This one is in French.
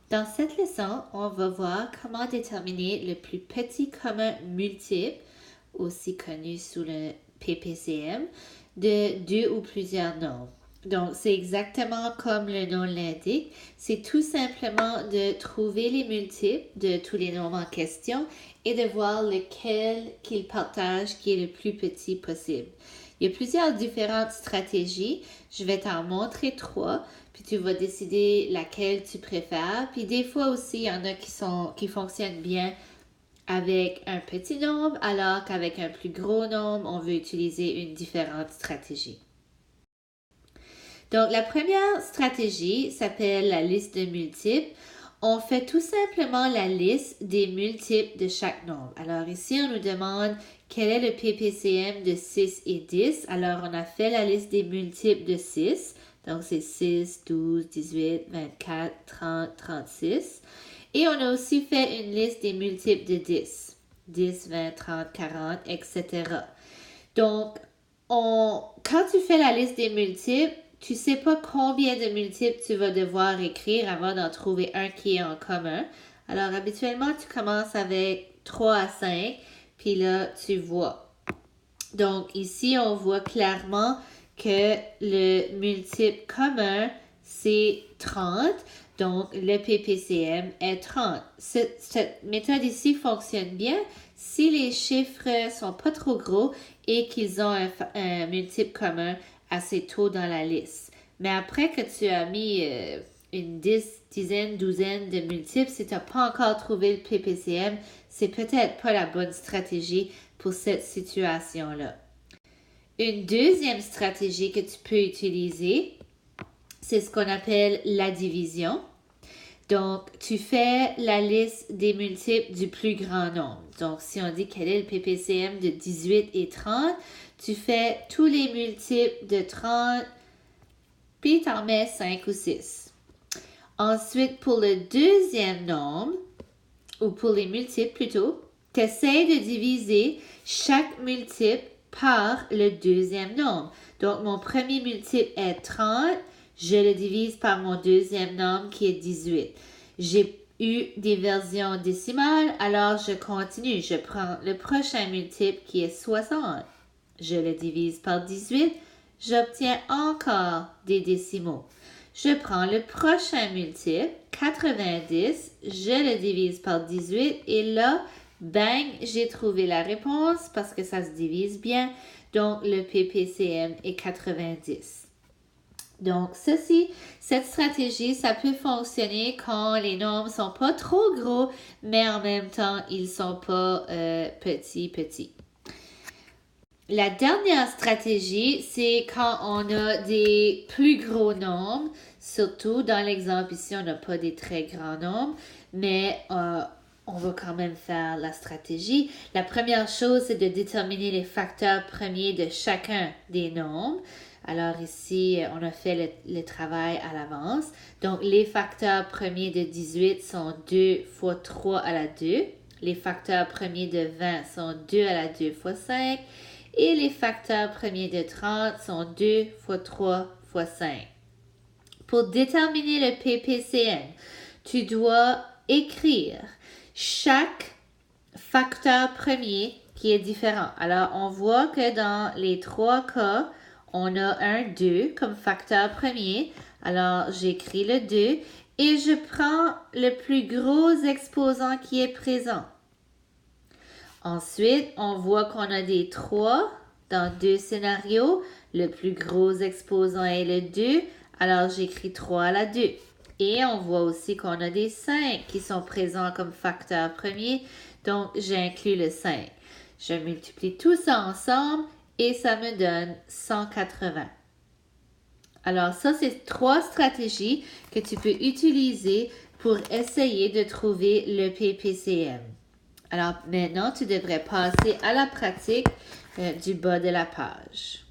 Dans cette leçon, on va voir comment déterminer le plus petit commun multiple, aussi connu sous le PPCM, de deux ou plusieurs nombres. Donc, c'est exactement comme le nom l'indique. C'est tout simplement de trouver les multiples de tous les nombres en question et de voir lequel qu'ils partagent qui est le plus petit possible. Il y a plusieurs différentes stratégies. Je vais t'en montrer trois, puis tu vas décider laquelle tu préfères. Puis des fois aussi, il y en a qui fonctionnent bien avec un petit nombre, alors qu'avec un plus gros nombre, on veut utiliser une différente stratégie. Donc, la première stratégie s'appelle la liste de multiples. On fait tout simplement la liste des multiples de chaque nombre. Alors ici, on nous demande quel est le PPCM de 6 et 10. Alors, on a fait la liste des multiples de 6. Donc, c'est 6, 12, 18, 24, 30, 36. Et on a aussi fait une liste des multiples de 10. 10, 20, 30, 40, etc. Donc, quand tu fais la liste des multiples, tu ne sais pas combien de multiples tu vas devoir écrire avant d'en trouver un qui est en commun. Alors, habituellement, tu commences avec 3 à 5, puis là, tu vois. Donc, ici, on voit clairement que le multiple commun, c'est 30. Donc, le PPCM est 30. Cette méthode ici fonctionne bien si les chiffres sont pas trop gros et qu'ils ont un multiple commun assez tôt dans la liste. Mais après que tu as mis une dizaine, douzaine de multiples, si tu n'as pas encore trouvé le PPCM, c'est peut-être pas la bonne stratégie pour cette situation-là. Une deuxième stratégie que tu peux utiliser, c'est ce qu'on appelle la division. Donc, tu fais la liste des multiples du plus grand nombre. Donc, si on dit quel est le PPCM de 18 et 30, tu fais tous les multiples de 30, puis tu en mets 5 ou 6. Ensuite, pour le deuxième nombre, ou pour les multiples plutôt, tu essaies de diviser chaque multiple par le deuxième nombre. Donc, mon premier multiple est 30. Je le divise par mon deuxième nombre qui est 18. J'ai eu des versions décimales, alors je continue. Je prends le prochain multiple qui est 60. Je le divise par 18. J'obtiens encore des décimaux. Je prends le prochain multiple, 90, je le divise par 18 et là, bang, j'ai trouvé la réponse parce que ça se divise bien. Donc, le PPCM est 90. Donc, cette stratégie, ça peut fonctionner quand les nombres sont pas trop gros, mais en même temps, ils sont pas petits. La dernière stratégie, c'est quand on a des plus gros nombres, surtout dans l'exemple ici, on n'a pas des très grands nombres, mais on va quand même faire la stratégie. La première chose, c'est de déterminer les facteurs premiers de chacun des nombres. Alors ici, on a fait le travail à l'avance. Donc, les facteurs premiers de 18 sont 2 fois 3 à la 2. Les facteurs premiers de 20 sont 2 à la 2 fois 5. Et les facteurs premiers de 30 sont 2 fois 3 fois 5. Pour déterminer le PPCM, tu dois écrire chaque facteur premier qui est différent. Alors, on voit que dans les trois cas, on a un 2 comme facteur premier. Alors, j'écris le 2 et je prends le plus gros exposant qui est présent. Ensuite, on voit qu'on a des 3 dans deux scénarios. Le plus gros exposant est le 2, alors j'écris 3 à la 2. Et on voit aussi qu'on a des 5 qui sont présents comme facteur premier, donc j'inclus le 5. Je multiplie tout ça ensemble et ça me donne 180. Alors ça, c'est 3 stratégies que tu peux utiliser pour essayer de trouver le PPCM. Alors maintenant, tu devrais passer à la pratique du bas de la page.